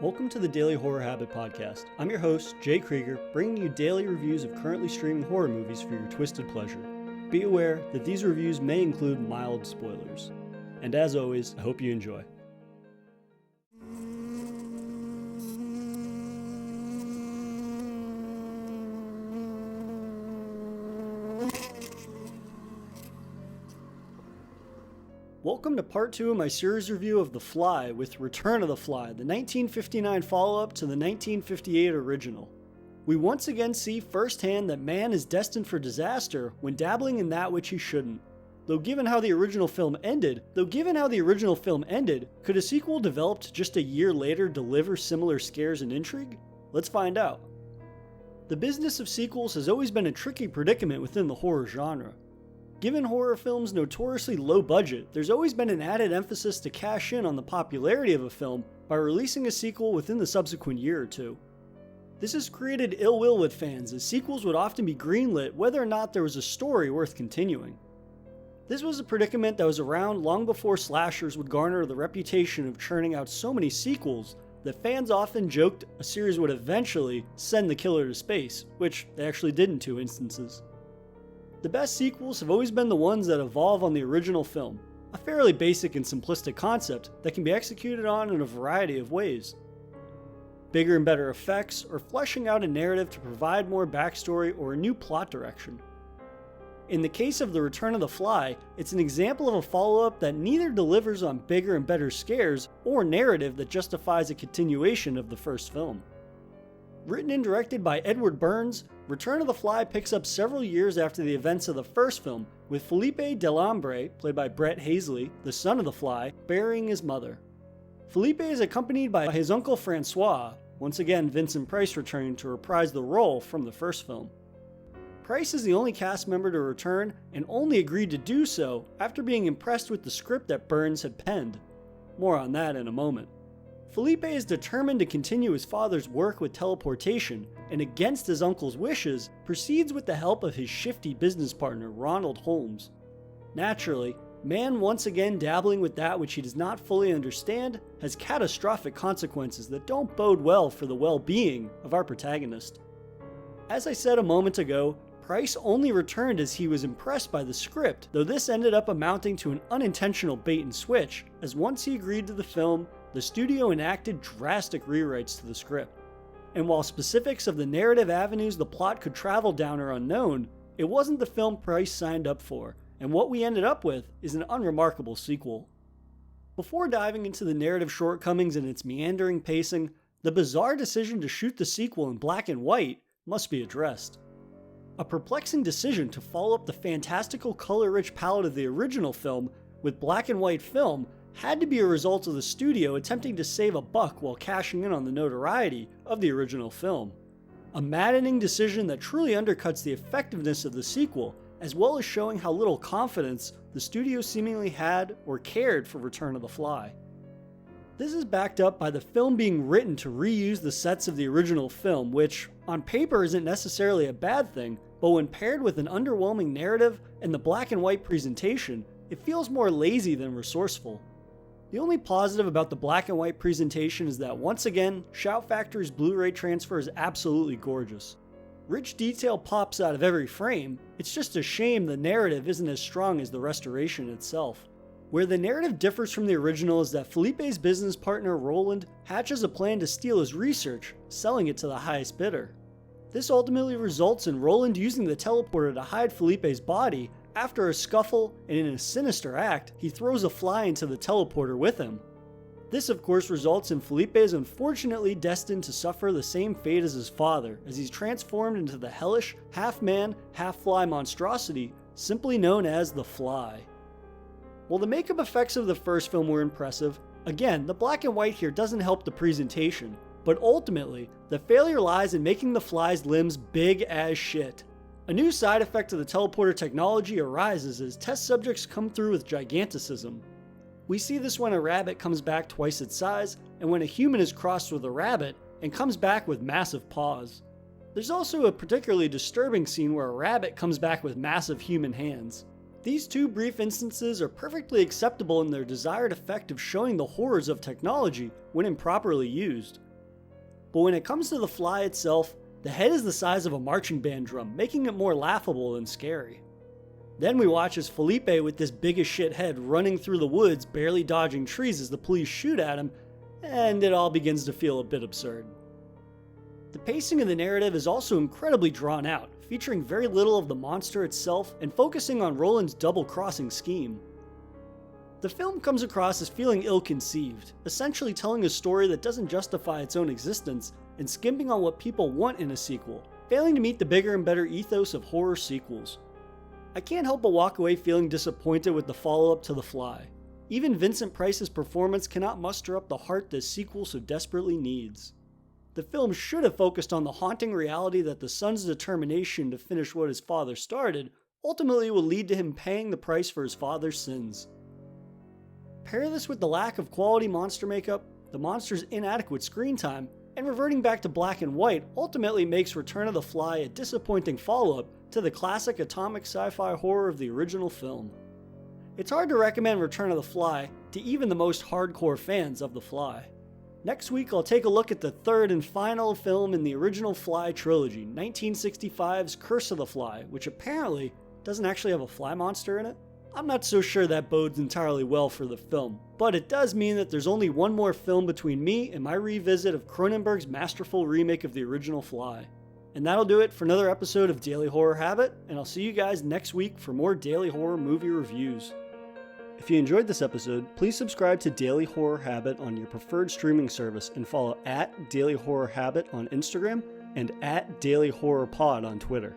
Welcome to the Daily Horror Habit Podcast. I'm your host, Jay Krieger, bringing you daily reviews of currently streaming horror movies for your twisted pleasure. Be aware that these reviews may include mild spoilers. And as always, I hope you enjoy. Welcome to part 2 of my series review of The Fly with Return of the Fly, the 1959 follow-up to the 1958 original. We once again see firsthand that man is destined for disaster when dabbling in that which he shouldn't. Though given how the original film ended, could a sequel developed just a year later deliver similar scares and intrigue? Let's find out. The business of sequels has always been a tricky predicament within the horror genre. Given horror films' notoriously low budget, there's always been an added emphasis to cash in on the popularity of a film by releasing a sequel within the subsequent year or two. This has created ill will with fans, as sequels would often be greenlit whether or not there was a story worth continuing. This was a predicament that was around long before slashers would garner the reputation of churning out so many sequels that fans often joked a series would eventually send the killer to space, which they actually did in 2 instances. The best sequels have always been the ones that evolve on the original film, a fairly basic and simplistic concept that can be executed on in a variety of ways. Bigger and better effects, or fleshing out a narrative to provide more backstory or a new plot direction. In the case of The Return of the Fly, it's an example of a follow-up that neither delivers on bigger and better scares or narrative that justifies a continuation of the first film. Written and directed by Edward Burns, Return of the Fly picks up several years after the events of the first film, with Felipe Delambre, played by Brett Hazley, the son of the Fly, burying his mother. Felipe is accompanied by his uncle Francois, once again Vincent Price returning to reprise the role from the first film. Price is the only cast member to return, and only agreed to do so after being impressed with the script that Burns had penned. More on that in a moment. Felipe is determined to continue his father's work with teleportation, and against his uncle's wishes, proceeds with the help of his shifty business partner Ronald Holmes. Naturally, man once again dabbling with that which he does not fully understand has catastrophic consequences that don't bode well for the well-being of our protagonist. As I said a moment ago, Price only returned as he was impressed by the script, though this ended up amounting to an unintentional bait and switch, as once he agreed to the film, the studio enacted drastic rewrites to the script. And while specifics of the narrative avenues the plot could travel down are unknown, it wasn't the film Price signed up for, and what we ended up with is an unremarkable sequel. Before diving into the narrative shortcomings and its meandering pacing, the bizarre decision to shoot the sequel in black and white must be addressed. A perplexing decision to follow up the fantastical color-rich palette of the original film with black and white film had to be a result of the studio attempting to save a buck while cashing in on the notoriety of the original film. A maddening decision that truly undercuts the effectiveness of the sequel, as well as showing how little confidence the studio seemingly had or cared for Return of the Fly. This is backed up by the film being written to reuse the sets of the original film, which on paper isn't necessarily a bad thing, but when paired with an underwhelming narrative and the black and white presentation, it feels more lazy than resourceful. The only positive about the black and white presentation is that once again, Shout Factory's Blu-ray transfer is absolutely gorgeous. Rich detail pops out of every frame, it's just a shame the narrative isn't as strong as the restoration itself. Where the narrative differs from the original is that Felipe's business partner Roland hatches a plan to steal his research, selling it to the highest bidder. This ultimately results in Roland using the teleporter to hide Felipe's body. After a scuffle, and in a sinister act, he throws a fly into the teleporter with him. This of course results in Felipe is unfortunately destined to suffer the same fate as his father, as he's transformed into the hellish, half-man, half-fly monstrosity, simply known as the Fly. While the makeup effects of the first film were impressive, again, the black and white here doesn't help the presentation, but ultimately, the failure lies in making the Fly's limbs big as shit. A new side effect of the teleporter technology arises as test subjects come through with giganticism. We see this when a rabbit comes back twice its size, and when a human is crossed with a rabbit and comes back with massive paws. There's also a particularly disturbing scene where a rabbit comes back with massive human hands. These 2 brief instances are perfectly acceptable in their desired effect of showing the horrors of technology when improperly used. But when it comes to the fly itself, the head is the size of a marching band drum, making it more laughable than scary. Then we watch as Felipe with this big as shit head running through the woods, barely dodging trees as the police shoot at him, and it all begins to feel a bit absurd. The pacing of the narrative is also incredibly drawn out, featuring very little of the monster itself and focusing on Roland's double-crossing scheme. The film comes across as feeling ill-conceived, essentially telling a story that doesn't justify its own existence and skimping on what people want in a sequel, failing to meet the bigger and better ethos of horror sequels. I can't help but walk away feeling disappointed with the follow-up to The Fly. Even Vincent Price's performance cannot muster up the heart this sequel so desperately needs. The film should have focused on the haunting reality that the son's determination to finish what his father started ultimately will lead to him paying the price for his father's sins. Pair this with the lack of quality monster makeup, the monster's inadequate screen time, and reverting back to black and white ultimately makes Return of the Fly a disappointing follow-up to the classic atomic sci-fi horror of the original film. It's hard to recommend Return of the Fly to even the most hardcore fans of The Fly. Next week, I'll take a look at the third and final film in the original Fly trilogy, 1965's Curse of the Fly, which apparently doesn't actually have a fly monster in it. I'm not so sure that bodes entirely well for the film, but it does mean that there's only one more film between me and my revisit of Cronenberg's masterful remake of the original Fly. And that'll do it for another episode of Daily Horror Habit, and I'll see you guys next week for more daily horror movie reviews. If you enjoyed this episode, please subscribe to Daily Horror Habit on your preferred streaming service and follow @Daily Horror Habit on Instagram and @Daily Horror Pod on Twitter.